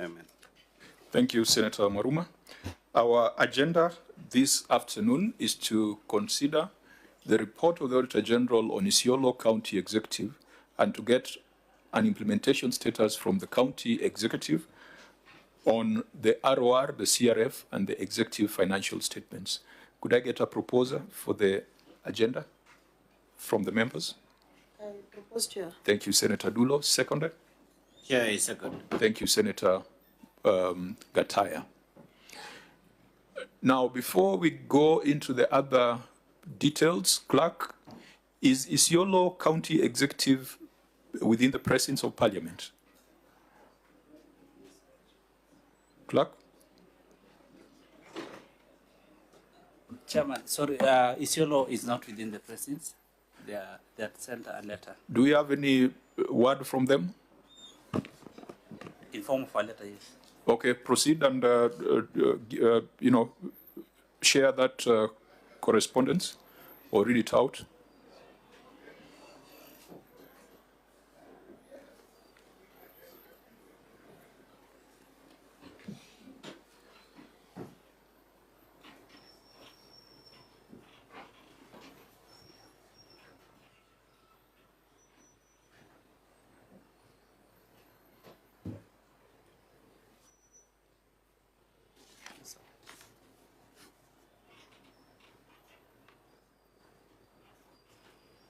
Chairman. Thank you, Senator Maruma. Our agenda this afternoon is to consider the report of the Auditor-General on Isiolo County Executive and to get an implementation status from the County Executive on the ROR, the CRF, and the Executive Financial Statements. Could I get a proposer for the agenda from the members? I propose, Chair. Thank you, Senator Dulo. Seconded? Chair, I second. Thank you, Senator Gataya. Now, before we go into the other details, Clerk, is Isiolo County Executive within the presence of Parliament? Clerk? Chairman, sorry, Isiolo is not within the presence. They have sent a letter. Do we have any word from them? In form of a letter, yes. Okay, proceed and, share that correspondence or read it out.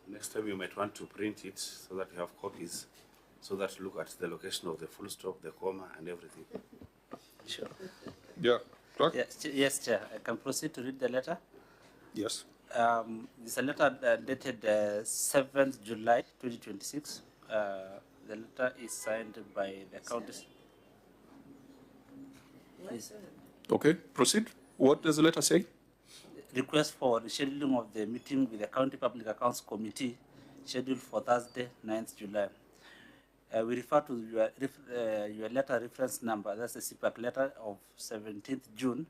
Next time you might want to print it so that you have copies, so that you look at the location of the full stop, the comma, and everything. Sure. Yeah, Clerk? Yes, Chair. I can proceed to read the letter. Yes. It's a letter dated 7th July 2026. The letter is signed by the county. Yes. Okay, proceed. What does the letter say? Request for rescheduling of the meeting with the County Public Accounts Committee scheduled for Thursday, 9th July. We refer to your letter reference number, that's the CPAC letter of 17th June,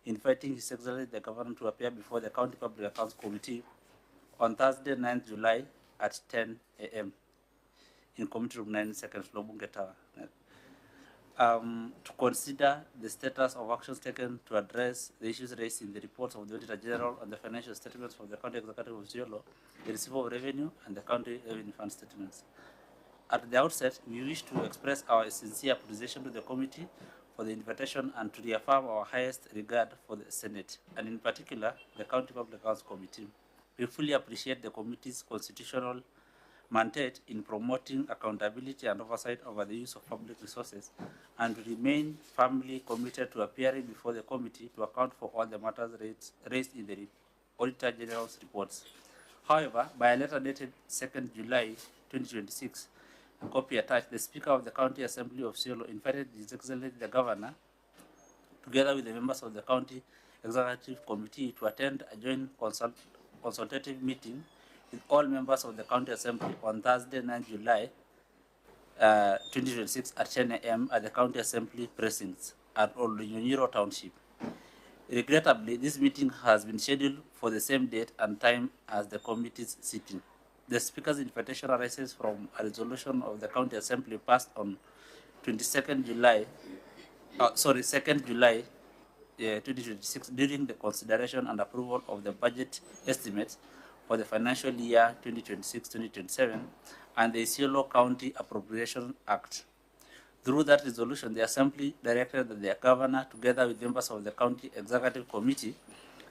inviting His Excellency the Governor to appear before the County Public Accounts Committee on Thursday, 9th July at 10 a.m. in Committee Room 9, second floor, Bunge Tower. To consider the status of actions taken to address the issues raised in the reports of the Auditor-General and the financial statements for the County Executive of Isiolo, the receipt of revenue, and the County Revenue Fund statements. At the outset, we wish to express our sincere appreciation to the committee for the invitation and to reaffirm our highest regard for the Senate, and in particular, the County Public Accounts Committee. We fully appreciate the committee's constitutional mandate in promoting accountability and oversight over the use of public resources, and remain firmly committed to appearing before the committee to account for all the matters raised in the Auditor-General's reports. However, by a letter dated 2nd July 2026, a copy attached, the Speaker of the County Assembly of Isiolo invited His Excellency the Governor, together with the members of the County Executive Committee, to attend a joint consultative meeting with all members of the County Assembly on Thursday, 9 July 2026 at 10 a.m. at the County Assembly precincts at Olonyiro Township. Regrettably, this meeting has been scheduled for the same date and time as the committee's sitting. The Speaker's invitation arises from a resolution of the County Assembly passed on 2nd July 2026 during the consideration and approval of the budget estimates for the financial year 2026-2027 and the Isiolo County Appropriation Act. Through that resolution, the Assembly directed that the Governor, together with members of the County Executive Committee,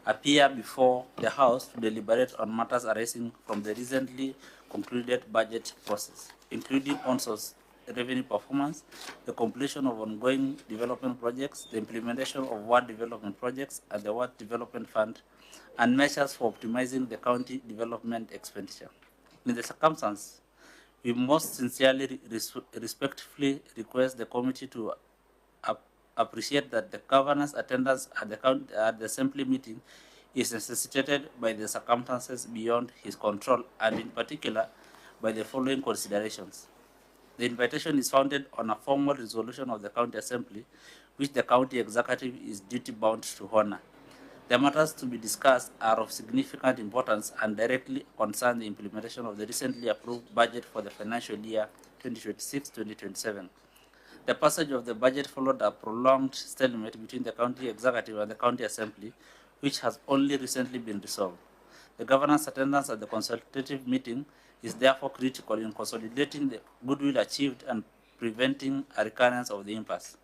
appear before the House to deliberate on matters arising from the recently concluded budget process, including on-source revenue performance, the completion of ongoing development projects, the implementation of ward development projects and the Ward Development Fund, and measures for optimizing the county development expenditure. In the circumstance, we most sincerely respectfully request the committee to appreciate that the Governor's attendance at the Assembly meeting is necessitated by the circumstances beyond his control, and in particular by the following considerations. The invitation is founded on a formal resolution of the County Assembly, which the County Executive is duty-bound to honor. The matters to be discussed are of significant importance and directly concern the implementation of the recently approved budget for the financial year 2026-2027. The passage of the budget followed a prolonged stalemate between the county executive and the county assembly, which has only recently been resolved. The governor's attendance at the consultative meeting is therefore critical in consolidating the goodwill achieved and preventing a recurrence of the impasse.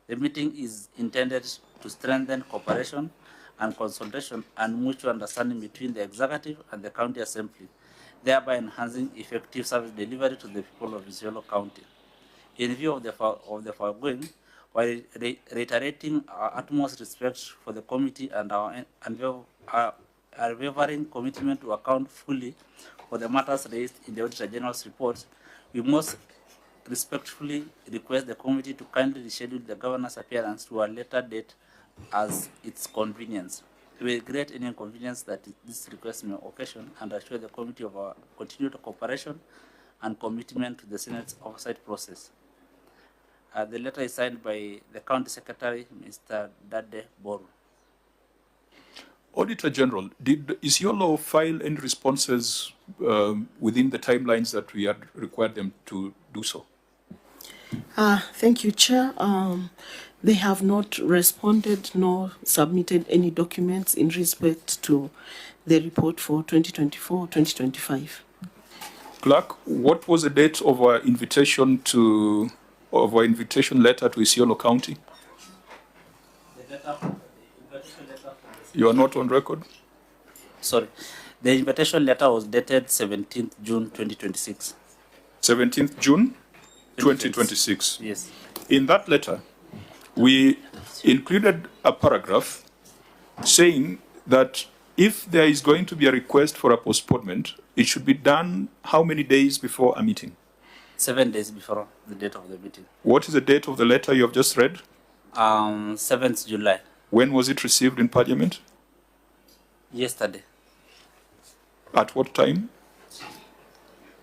The meeting is intended to strengthen cooperation and consultation and mutual understanding between the executive and the county assembly, thereby enhancing effective service delivery to the people of Isiolo County. In view of the foregoing, while reiterating our utmost respect for the committee and our unwavering commitment to account fully for the matters raised in the Auditor-General's report, we most respectfully request the committee to kindly reschedule the governor's appearance to a later date as its convenience. We regret any inconvenience that this request may occasion and assure the committee of our continued cooperation and commitment to the Senate's oversight process. The letter is signed by the County Secretary, Mr. Dade Boru. Auditor General, did Isiolo file any responses within the timelines that we had required them to do so? Thank you, Chair. They have not responded nor submitted any documents in respect to the report for 2024-2025. Clerk, what was the date of our invitation letter to Isiolo County? The invitation letter. You are not on record? Sorry. The invitation letter was dated 17th June 2026. 17th June 2026. Yes. In that letter, we included a paragraph saying that if there is going to be a request for a postponement, it should be done how many days before a meeting? 7 days before the date of the meeting. What is the date of the letter you have just read? 7th July. When was it received in Parliament? Yesterday. At what time?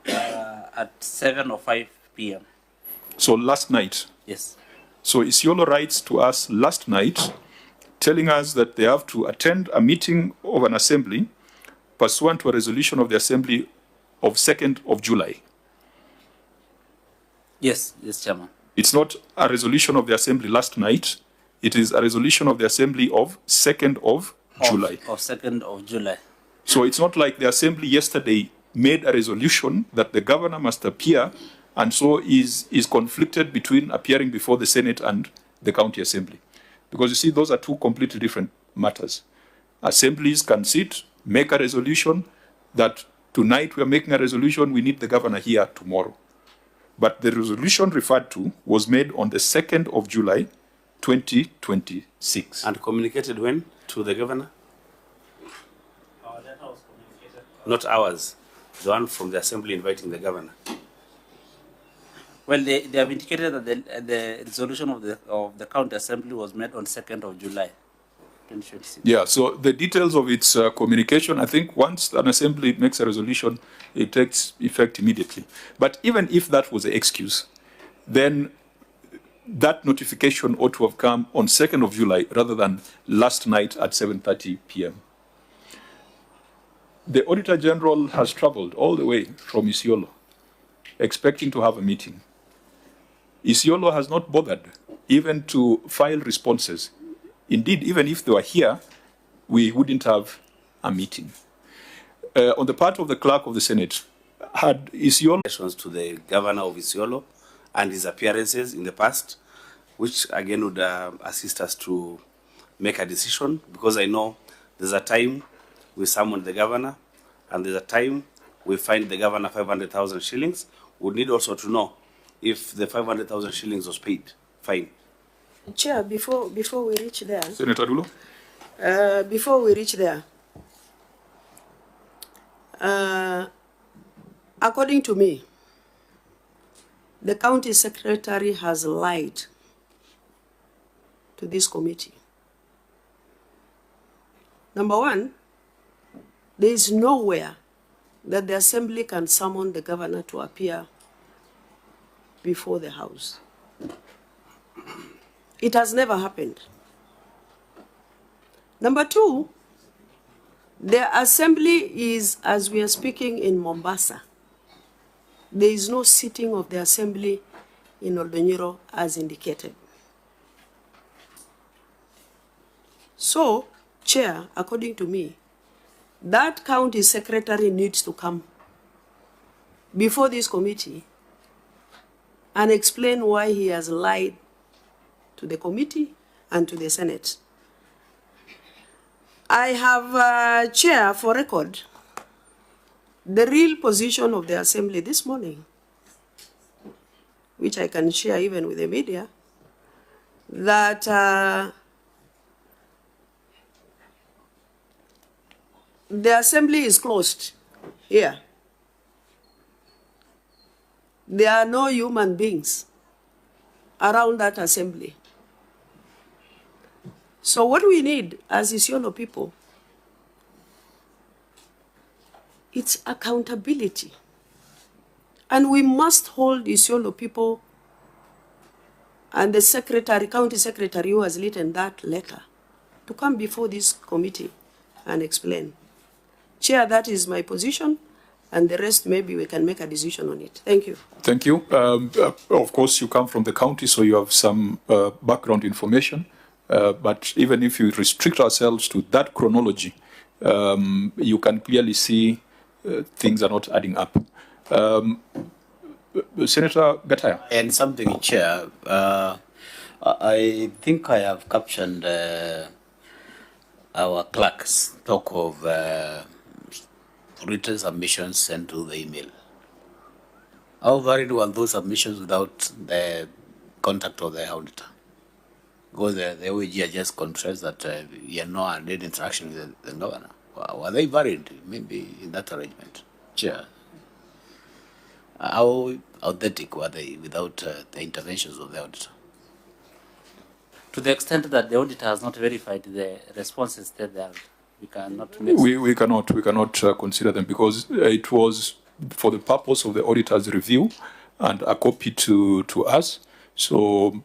At 7 or 5 p.m. So last night. Yes. So Isiolo writes to us last night telling us that they have to attend a meeting of an assembly pursuant to a resolution of the assembly of 2nd of July. Yes, yes, Chairman. It's not a resolution of the assembly last night. It is a resolution of the assembly of 2nd of July. Of 2nd of July. So it's not like the assembly yesterday made a resolution that the governor must appear and so is conflicted between appearing before the Senate and the county assembly. Because you see, those are two completely different matters. Assemblies can sit, make a resolution that tonight we are making a resolution, we need the governor here tomorrow. But the resolution referred to was made on the 2nd of July, 2026. And communicated when to the governor? Our letter was communicated. Not ours, the one from the assembly inviting the governor. Well, they have indicated that the resolution of the county assembly was made on 2nd of July, 2026. Yeah, so the details of its communication, I think once an assembly makes a resolution, it takes effect immediately. But even if that was the excuse, then that notification ought to have come on 2nd of July rather than last night at 7:30 p.m. The Auditor General has traveled all the way from Isiolo, expecting to have a meeting. Isiolo has not bothered even to file responses. Indeed, even if they were here, we wouldn't have a meeting. On the part of the clerk of the Senate, had Isiolo To the governor of Isiolo and his appearances in the past, which again would assist us to make a decision, because I know there's a time we summon the governor and there's a time we find the governor 500,000 shillings. We need also to know if the 500,000 shillings was paid. Fine. Chair, before we reach there, Senator Dulo? before we reach there, according to me, the county secretary has lied to this committee. Number one, there is nowhere that the assembly can summon the governor to appear before the House. It has never happened. Number two, the assembly is, as we are speaking, in Mombasa. There is no sitting of the assembly in Oldonyiro as indicated. So, Chair, according to me, that county secretary needs to come before this committee and explain why he has lied to the committee and to the Senate. I have, Chair, for record, the real position of the Assembly this morning, which I can share even with the media, that the Assembly is closed here. There are no human beings around that Assembly. So what we need as Isiolo people, it's accountability. And we must hold Isiolo people and the secretary, county secretary who has written that letter to come before this committee and explain. Chair, that is my position, and the rest maybe we can make a decision on it. Thank you. Thank you. Of course, you come from the county, so you have some background information. But even if you restrict ourselves to that chronology, you can clearly see things are not adding up. Senator Gataya. And something, Chair, I think I have captioned our clerks talk of written submissions sent to the email. How varied were those submissions without the contact of the auditor? Because the OAG just confessed that you had no direct interaction with the governor. Were they varied, maybe, in that arrangement? Chair. How authentic were they without the interventions of the auditor? To the extent that the auditor has not verified the responses that they have, we cannot make... We cannot consider them because it was for the purpose of the auditor's review and a copy to us. So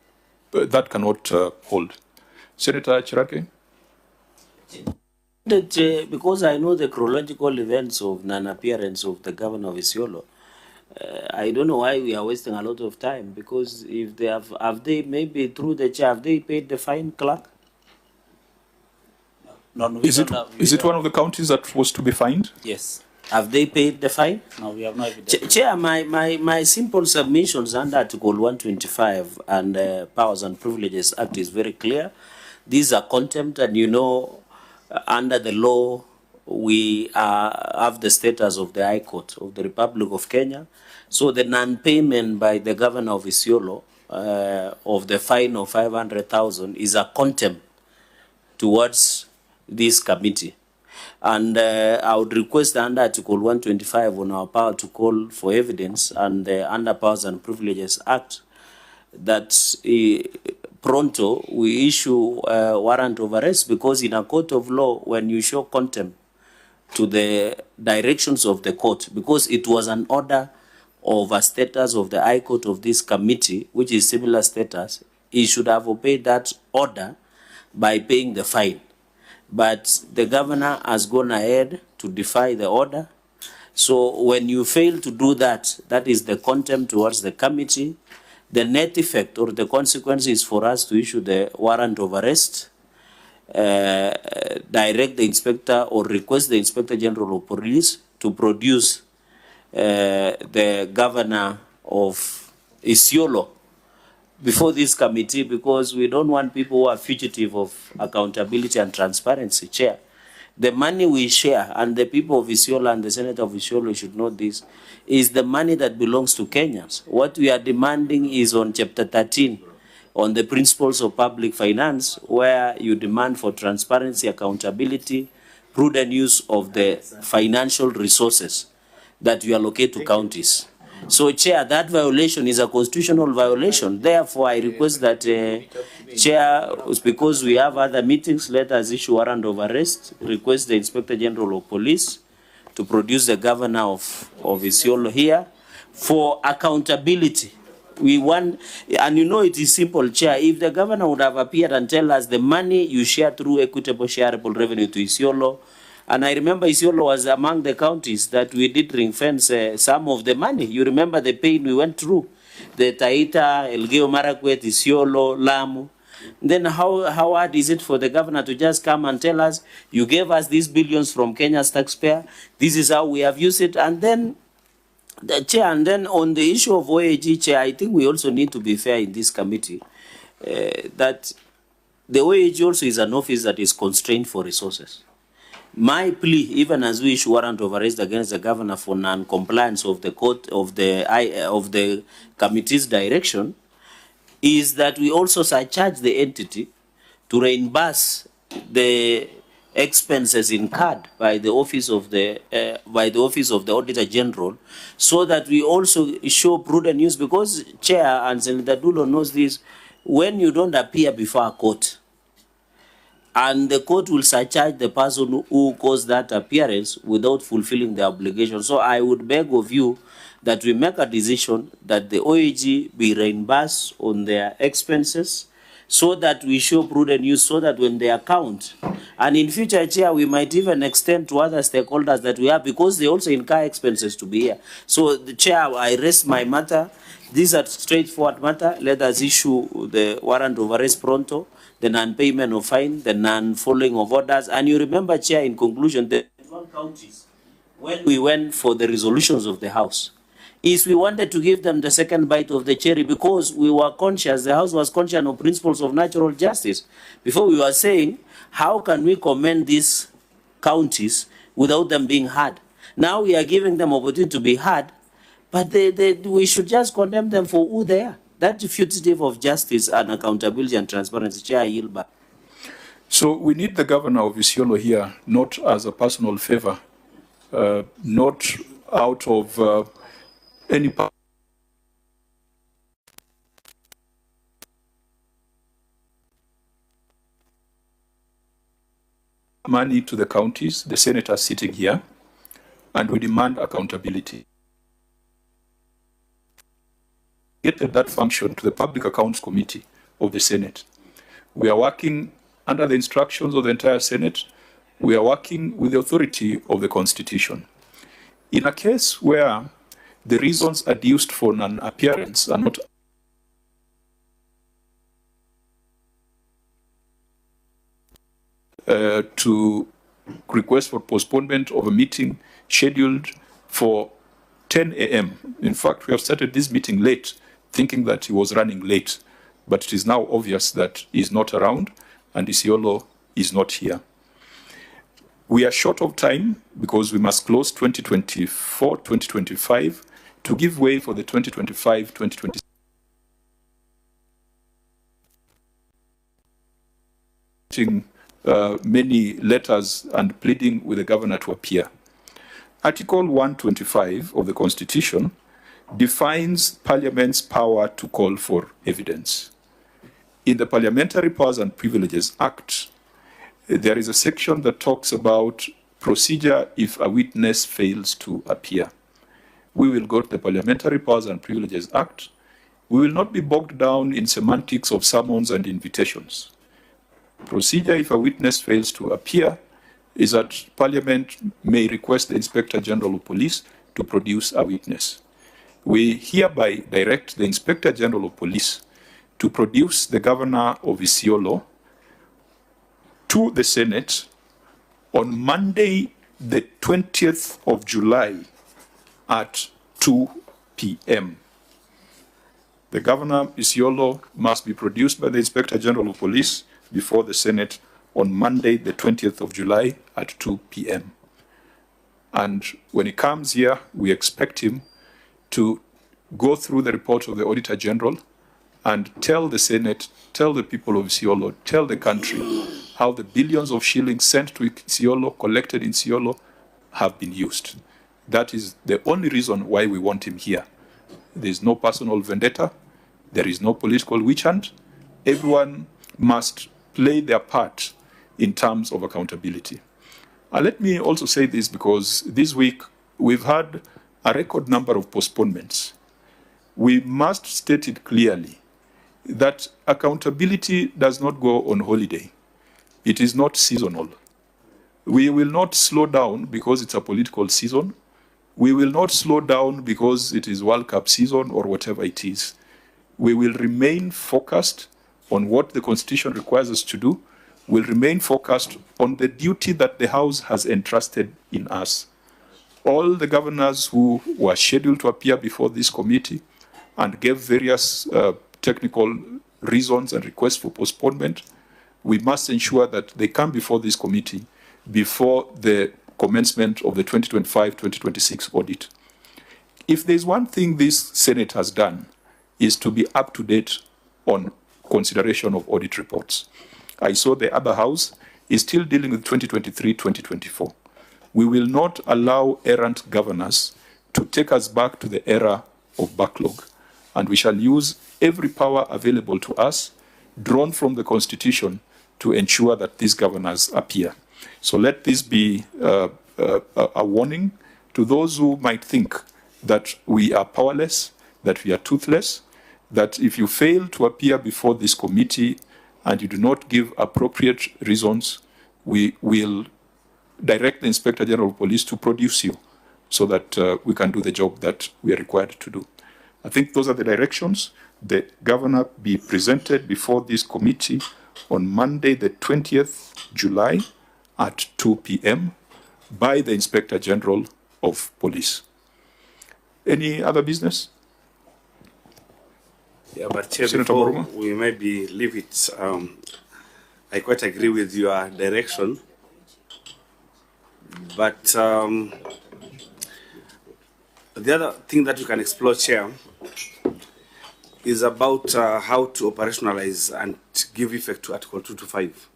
that cannot hold. Senator Chirake? Because I know the chronological events of non-appearance of the governor of Isiolo, I don't know why we are wasting a lot of time, because if they have they maybe through the chair, have they paid the fine, clerk? No, Is it one of the counties that was to be fined? Yes. Have they paid the fine? No, we have no evidence. Chair, my simple submissions under Article 125 and Powers and Privileges Act is very clear. These are contempt, and you know, under the law, we have the status of the High Court of the Republic of Kenya. So the non-payment by the governor of Isiolo of the fine of 500,000 is a contempt towards this committee. And I would request under Article 125 on our power to call for evidence and under Powers and Privileges Act that pronto we issue a warrant of arrest, because in a court of law, when you show contempt to the directions of the court, because it was an order of a status of the High Court of this committee, which is similar status, he should have obeyed that order by paying the fine. But the governor has gone ahead to defy the order. So when you fail to do that, that is the contempt towards the committee. The net effect or the consequence is for us to issue the warrant of arrest, direct the inspector or request the Inspector General of Police to produce the governor of Isiolo before this committee, because we don't want people who are fugitive of accountability and transparency. Chair, the money we share, and the people of Isiolo and the Senator of Isiolo should know this, is the money that belongs to Kenyans. What we are demanding is on Chapter 13, on the principles of public finance, where you demand for transparency, accountability, prudent use of the financial resources that you allocate to counties. So, Chair, that violation is a constitutional violation. Therefore, I request that, Chair, because we have other meetings, let us issue warrant of arrest, request the Inspector General of Police to produce the governor of Isiolo here for accountability. We want, and you know it is simple, Chair, if the governor would have appeared and tell us the money you share through equitable shareable revenue to Isiolo, and I remember Isiolo was among the counties that we did ring fence some of the money. You remember the pain we went through. the Taita, Elgeyo Marakwet, Isiolo, Lamu. Then how hard is it for the governor to just come and tell us, you gave us these billions from Kenya's taxpayer, this is how we have used it, and then the chair, and then on the issue of OAG, chair, I think we also need to be fair in this committee, that the OAG also is an office that is constrained for resources. My plea, even as we issue warrant of arrest against the governor for non-compliance of the court of the committee's direction, is that we also surcharge the entity to reimburse the expenses incurred by the office of the Auditor-General, so that we also show prudent use. Because Chair and Senator Dulo knows this, when you don't appear before a court, and the court will surcharge the person who caused that appearance without fulfilling the obligation. So I would beg of you that we make a decision that the OAG be reimbursed on their expenses, so that we show prudent use, so that when they account, and in future, Chair, we might even extend to other stakeholders that we have, because they also incur expenses to be here. So, the Chair, I rest my matter. These are straightforward matter. Let us issue the warrant of arrest pronto, the non-payment of fine, the non-following of orders. And you remember, Chair, in conclusion, the 12 counties, when we went for the resolutions of the House, is we wanted to give them the second bite of the cherry, because we were conscious, the House was conscious of principles of natural justice. Before, we were saying, how can we commend these counties without them being heard? Now we are giving them opportunity to be heard, but we should just condemn them for who they are. That's fugitive of justice and accountability and transparency. Chair, I yield back. So we need the governor of Isiolo here, not as a personal favor, not out of any money to the counties, the senators sitting here, and we demand accountability. Get that function to the Public Accounts Committee of the Senate. We are working under the instructions of the entire Senate. We are working with the authority of the Constitution. In a case where the reasons adduced for non-appearance are not to request for postponement of a meeting scheduled for 10 a.m. In fact, we have started this meeting late, thinking that he was running late, but it is now obvious that he is not around and Isiolo is not here. We are short of time because we must close 2024, 2025 to give way for the 2025, 2026. Many letters and pleading with the governor to appear. Article 125 of the Constitution defines Parliament's power to call for evidence. In the Parliamentary Powers and Privileges Act, there is a section that talks about procedure if a witness fails to appear. We will go to the Parliamentary Powers and Privileges Act. We will not be bogged down in semantics of summons and invitations. Procedure if a witness fails to appear is that Parliament may request the Inspector General of Police to produce a witness. We hereby direct the Inspector General of Police to produce the Governor of Isiolo to the Senate on Monday, the 20th of July at 2 p.m. The Governor of Isiolo must be produced by the Inspector General of Police before the Senate on Monday, the 20th of July at 2 p.m. And when he comes here, we expect him to go through the report of the Auditor-General and tell the Senate, tell the people of Isiolo, tell the country how the billions of shillings sent to Isiolo, collected in Isiolo, have been used. That is the only reason why we want him here. There is no personal vendetta. There is no political witch hunt. Everyone must play their part in terms of accountability. Let me also say this, because this week we've had a record number of postponements. We must state it clearly that accountability does not go on holiday. It is not seasonal. We will not slow down because it's a political season. We will not slow down because it is World Cup season or whatever it is. We will remain focused on what the Constitution requires us to do. We'll remain focused on the duty that the House has entrusted in us. All the governors who were scheduled to appear before this committee and gave various technical reasons and requests for postponement, we must ensure that they come before this committee before the commencement of the 2025-2026 audit. If there's one thing this Senate has done, is to be up to date on consideration of audit reports. I saw the other House is still dealing with 2023-2024. We will not allow errant governors to take us back to the era of backlog, and we shall use every power available to us, drawn from the Constitution, to ensure that these governors appear. So let this be a warning to those who might think that we are powerless, that we are toothless, that if you fail to appear before this committee and you do not give appropriate reasons, we will direct the Inspector General of Police to produce you so that we can do the job that we are required to do. I think those are the directions. The governor be presented before this committee on Monday, the 20th July at 2 p.m. by the Inspector General of Police. Any other business? Yeah, but Chair, Senator before Moruma? we maybe leave it, I quite agree with your direction. But the other thing that you can explore, Chair, is about how to operationalize and give effect to Article 225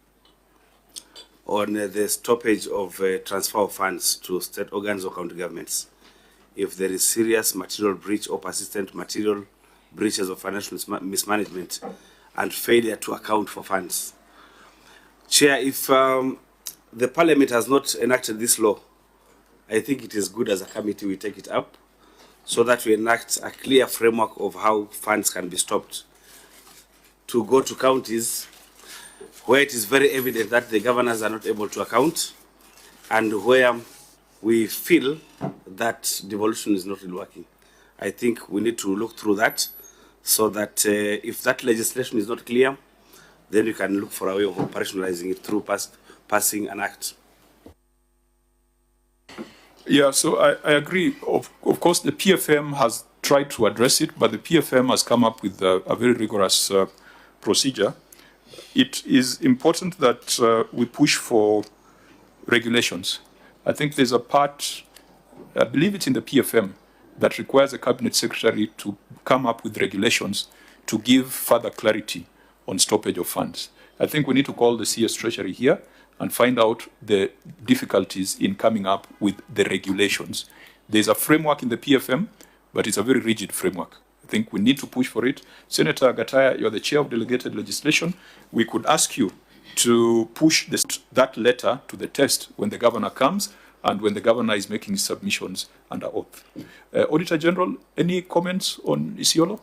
on the stoppage of transfer of funds to state organs or county governments if there is serious material breach or persistent material breaches of financial mismanagement and failure to account for funds. Chair, if the Parliament has not enacted this law, I think it is good as a committee we take it up so that we enact a clear framework of how funds can be stopped to go to counties where it is very evident that the governors are not able to account and where we feel that devolution is not really working. I think we need to look through that so that if that legislation is not clear, then you can look for a way of operationalizing it through passing an act. Yeah, so I agree. Of course, the PFM has tried to address it, but the PFM has come up with a very rigorous procedure. It is important that we push for regulations. I think there's a part, I believe it's in the PFM, that requires a cabinet secretary to come up with regulations to give further clarity on stoppage of funds. I think we need to call the CS Treasury here and find out the difficulties in coming up with the regulations. There's a framework in the PFM, but it's a very rigid framework. I think we need to push for it. Senator Gataya, you're the chair of delegated legislation. We could ask you to push that letter to the test when the governor comes and when the governor is making his submissions under oath. Auditor General, any comments on Isiolo?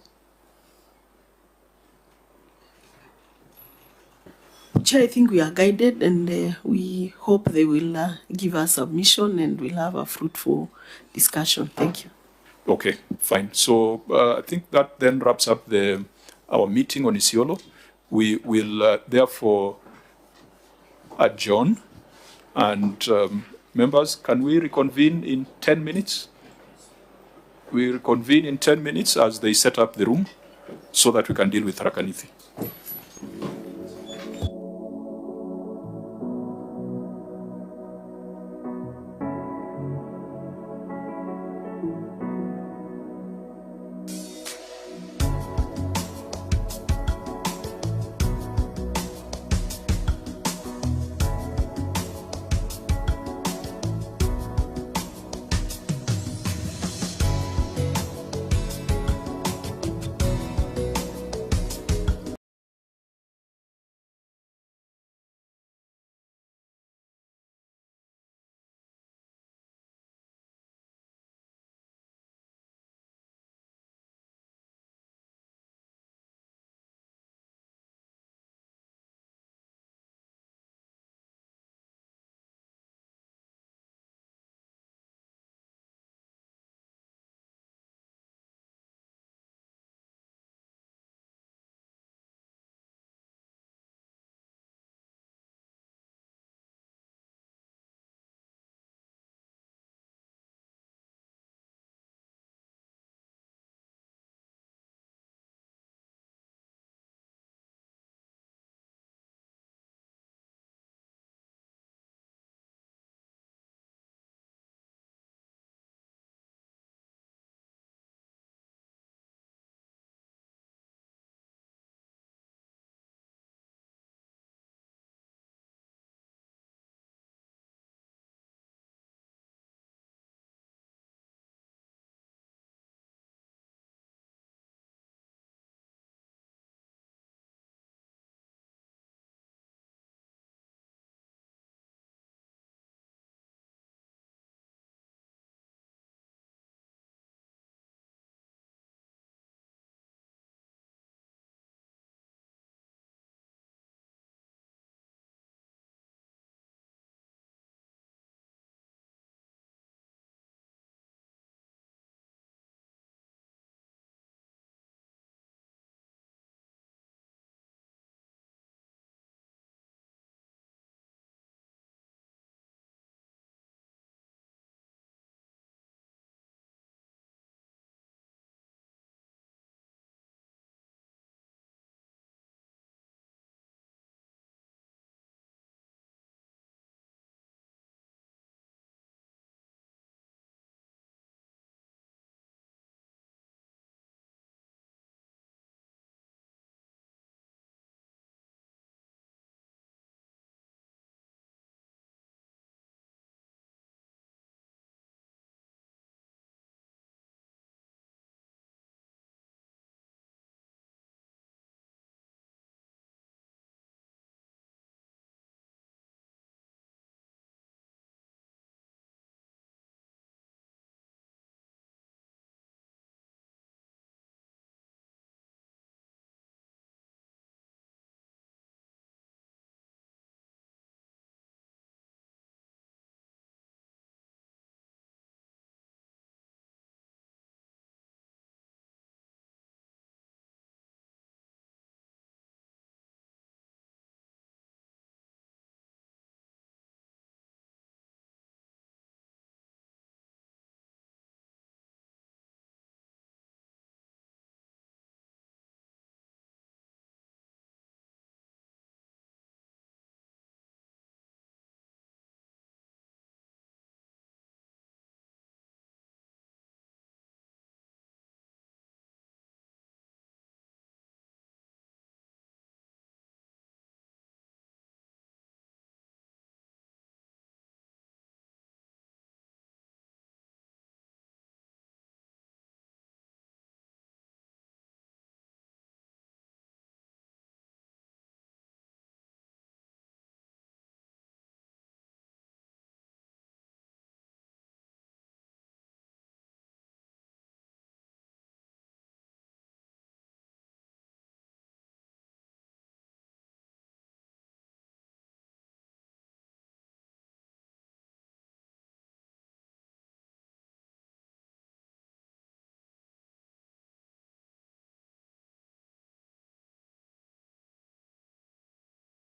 Chair, I think we are guided and we hope they will give us submission and we'll have a fruitful discussion. Thank you. Okay, fine. So I think that then wraps up our meeting on Isiolo. We will therefore adjourn. And members, can we reconvene in 10 minutes? We reconvene in 10 minutes as they set up the room so that we can deal with Rakanithi.